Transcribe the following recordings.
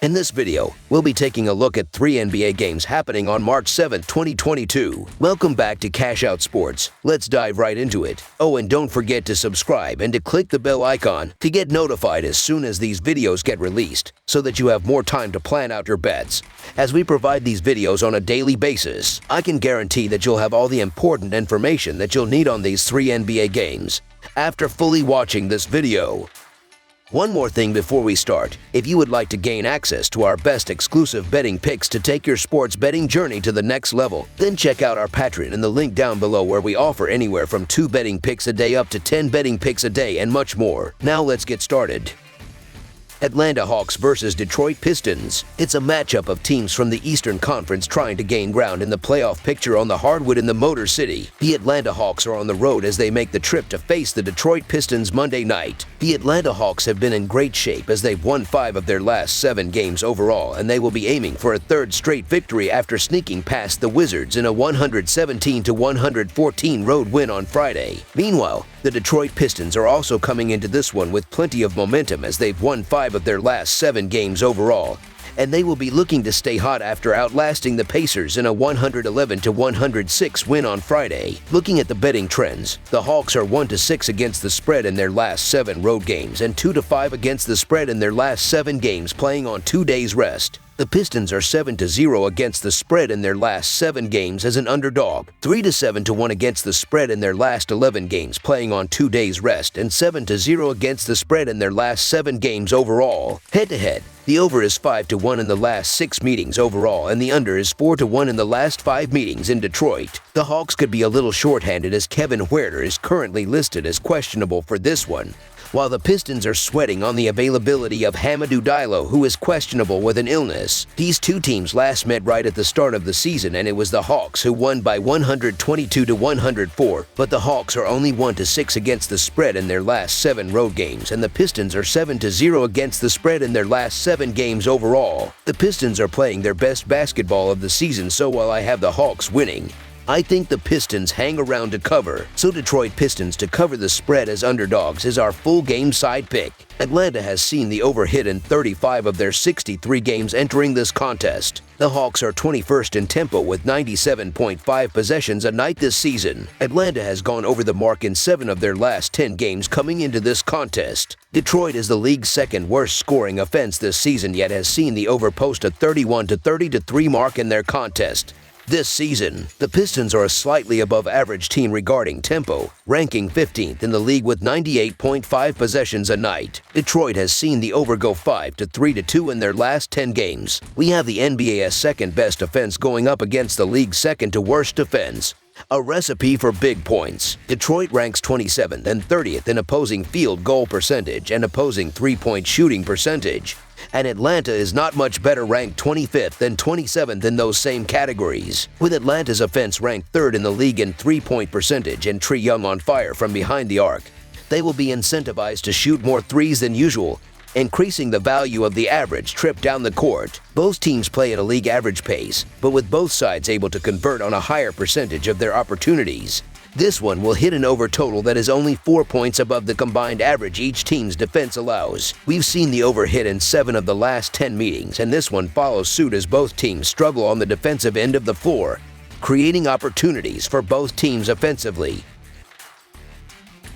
In this video, we'll be taking a look at 3 NBA games happening on March 7, 2022. Welcome back to Cash Out Sports. Let's dive right into it. Oh, and don't forget to subscribe and to click the bell icon to get notified as soon as these videos get released, so that you have more time to plan out your bets. As we provide these videos on a daily basis, I can guarantee that you'll have all the important information that you'll need on these 3 NBA games after fully watching this video. One more thing before we start. If you would like to gain access to our best exclusive betting picks to take your sports betting journey to the next level, then check out our Patreon in the link down below, where we offer anywhere from 2 betting picks a day up to 10 betting picks a day and much more. Now let's get started. Atlanta Hawks versus Detroit Pistons. It's a matchup of teams from the Eastern Conference trying to gain ground in the playoff picture on the hardwood in the Motor City. The Atlanta Hawks are on the road as they make the trip to face the Detroit Pistons Monday night. The Atlanta Hawks have been in great shape as they've won 5 of their last 7 games overall, and they will be aiming for a 3rd straight victory after sneaking past the Wizards in a 117-114 road win on Friday. Meanwhile, the Detroit Pistons are also coming into this one with plenty of momentum as they've won 5 of their last 7 games overall, and they will be looking to stay hot after outlasting the Pacers in a 111-106 win on Friday. Looking at the betting trends, the Hawks are 1-6 against the spread in their last 7 road games and 2-5 against the spread in their last 7 games playing on 2 days rest. The Pistons are 7-0 against the spread in their last 7 games as an underdog, 3-7-1 against the spread in their last 11 games playing on 2 days rest, and 7-0 against the spread in their last 7 games overall. Head-to-head, the over is 5-1 in the last 6 meetings overall, and the under is 4-1 in the last 5 meetings in Detroit. The Hawks could be a little shorthanded as Kevin Huerter is currently listed as questionable for this one, while the Pistons are sweating on the availability of Hamidou Diallo, who is questionable with an illness. These 2 teams last met right at the start of the season, and it was the Hawks who won by 122-104, but the Hawks are only 1-6 against the spread in their last 7 road games, and the Pistons are 7-0 against the spread in their last 7 games overall. The Pistons are playing their best basketball of the season, so while I have the Hawks winning, I think the Pistons hang around to cover, so Detroit Pistons to cover the spread as underdogs is our full game side pick. Atlanta has seen the over hit in 35 of their 63 games entering this contest. The Hawks are 21st in tempo with 97.5 possessions a night this season. Atlanta has gone over the mark in 7 of their last 10 games coming into this contest. Detroit is the league's 2nd worst scoring offense this season, yet has seen the over post a 31-30-3 mark in their contest. This season, the Pistons are a slightly above average team regarding tempo, ranking 15th in the league with 98.5 possessions a night. Detroit has seen the over go 5-3-2 in their last 10 games. We have the NBA's 2nd best offense going up against the league's 2nd to worst defense. A recipe for big points. Detroit ranks 27th and 30th in opposing field goal percentage and opposing 3-point shooting percentage, and Atlanta is not much better, ranked 25th and 27th in those same categories. With Atlanta's offense ranked 3rd in the league in 3-point percentage and Trae Young on fire from behind the arc, they will be incentivized to shoot more threes than usual, increasing the value of the average trip down the court. Both teams play at a league average pace, but with both sides able to convert on a higher percentage of their opportunities. This one will hit an over total that is only 4 points above the combined average each team's defense allows. We've seen the over hit in 7 of the last 10 meetings, and this one follows suit as both teams struggle on the defensive end of the floor, creating opportunities for both teams offensively.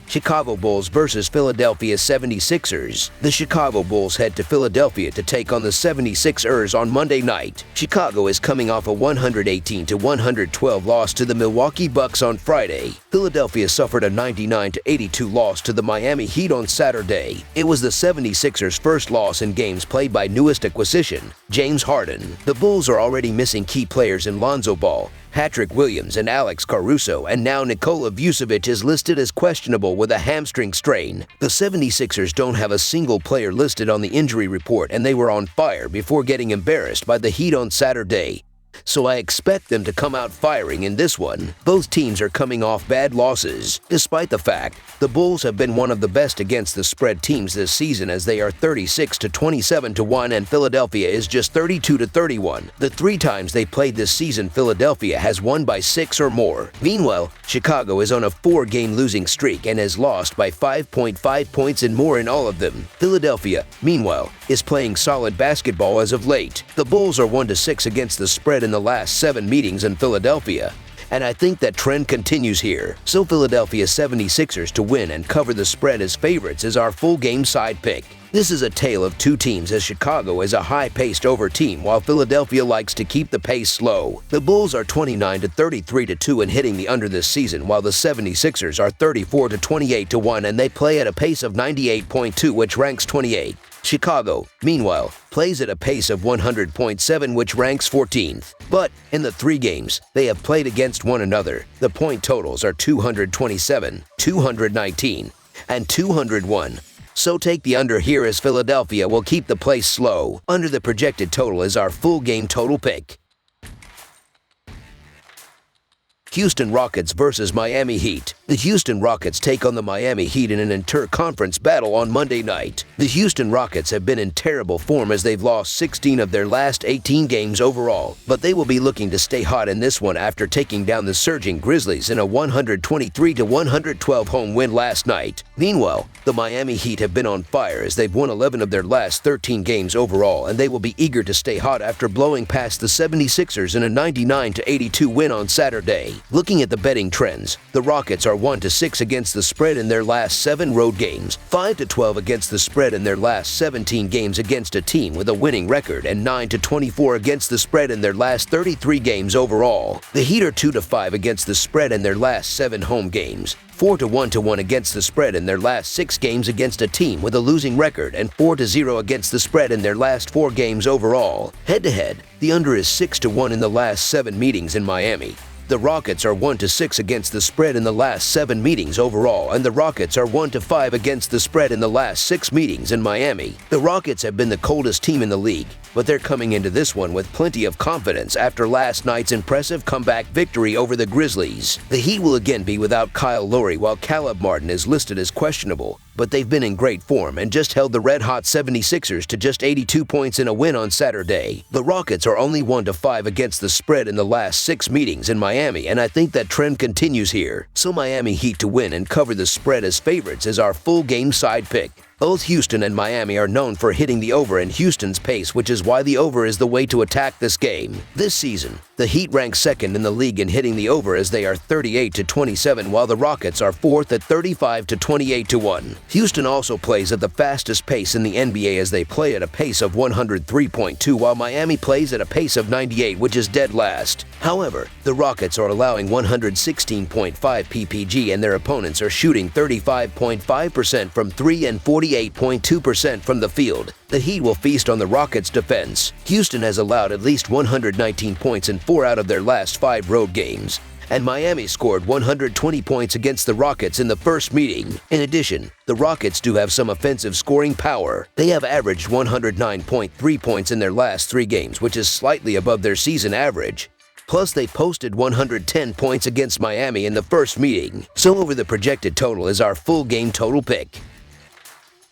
Chicago Bulls versus Philadelphia 76ers. The Chicago Bulls head to Philadelphia to take on the 76ers on Monday night. Chicago is coming off a 118-112 loss to the Milwaukee Bucks on Friday. Philadelphia suffered a 99-82 loss to the Miami Heat on Saturday. It was the 76ers' first loss in games played by newest acquisition, James Harden. The Bulls are already missing key players in Lonzo Ball, Patrick Williams, and Alex Caruso, and now Nikola Vucevic is listed as questionable with a hamstring strain. The 76ers don't have a single player listed on the injury report, and they were on fire before getting embarrassed by the Heat on Saturday. so I expect them to come out firing in this one. Both teams are coming off bad losses, despite the fact the Bulls have been one of the best against the spread teams this season as they are 36 to 27 to 1 and Philadelphia is just 32 to 31. The 3 times they played this season, Philadelphia has won by 6 or more. Meanwhile, Chicago is on a 4-game losing streak and has lost by 5.5 points and more in all of them. Philadelphia, meanwhile, is playing solid basketball as of late. The Bulls are 1-6 against the spread in the last 7 meetings in Philadelphia, and I think that trend continues here. So Philadelphia 76ers to win and cover the spread as favorites is our full game side pick. This is a tale of 2 teams as Chicago is a high-paced over team while Philadelphia likes to keep the pace slow. The Bulls are 29 to 33 to 2 in hitting the under this season while the 76ers are 34 to 28 to 1 and they play at a pace of 98.2 which ranks 28. Chicago, meanwhile, plays at a pace of 100.7 which ranks 14th. But in the 3 games they have played against one another, the point totals are 227, 219, and 201. So take the under here as Philadelphia will keep the pace slow. Under the projected total is our full game total pick. Houston Rockets versus Miami Heat. The Houston Rockets take on the Miami Heat in an inter-conference battle on Monday night. The Houston Rockets have been in terrible form as they've lost 16 of their last 18 games overall, but they will be looking to stay hot in this one after taking down the surging Grizzlies in a 123-112 home win last night. Meanwhile, the Miami Heat have been on fire as they've won 11 of their last 13 games overall, and they will be eager to stay hot after blowing past the 76ers in a 99-82 win on Saturday. Looking at the betting trends, the Rockets are 1-6 against the spread in their last 7 road games, 5-12 against the spread in their last 17 games against a team with a winning record, and 9-24 against the spread in their last 33 games overall. The Heat are 2-5 against the spread in their last 7 home games, 4-1 against the spread in their last 6 games against a team with a losing record, and 4-0 against the spread in their last 4 games overall. Head-to-head, the under is 6-1 in the last 7 meetings in Miami. The Rockets are 1-6 against the spread in the last 7 meetings overall, and the Rockets are 1-5 against the spread in the last 6 meetings in Miami. The Rockets have been the coldest team in the league, but they're coming into this one with plenty of confidence after last night's impressive comeback victory over the Grizzlies. The Heat will again be without Kyle Lowry while Caleb Martin is listed as questionable, but they've been in great form and just held the red-hot 76ers to just 82 points in a win on Saturday. The Rockets are only 1-5 against the spread in the last 6 meetings in Miami, and I think that trend continues here. So Miami Heat to win and cover the spread as favorites is our full game side pick. Both Houston and Miami are known for hitting the over in Houston's pace, which is why the over is the way to attack this game. This season, the Heat rank 2nd in the league in hitting the over as they are 38-27, while the Rockets are 4th at 35-28-1. Houston also plays at the fastest pace in the NBA as they play at a pace of 103.2, while Miami plays at a pace of 98, which is dead last. However, the Rockets are allowing 116.5 PPG and their opponents are shooting 35.5% from 3 and 48.2% from the field. The Heat will feast on the Rockets' defense. Houston has allowed at least 119 points in 4 out of their last 5 road games, and Miami scored 120 points against the Rockets in the first meeting. In addition, the Rockets do have some offensive scoring power. They have averaged 109.3 points in their last 3 games, which is slightly above their season average. Plus, they posted 110 points against Miami in the first meeting. So over the projected total is our full game total pick.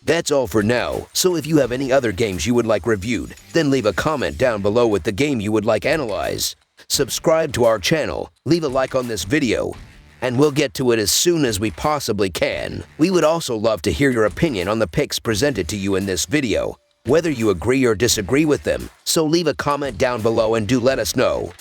That's all for now, so if you have any other games you would like reviewed, then leave a comment down below with the game you would like analyzed. Subscribe to our channel, leave a like on this video, and we'll get to it as soon as we possibly can. We would also love to hear your opinion on the picks presented to you in this video, whether you agree or disagree with them, so leave a comment down below and do let us know.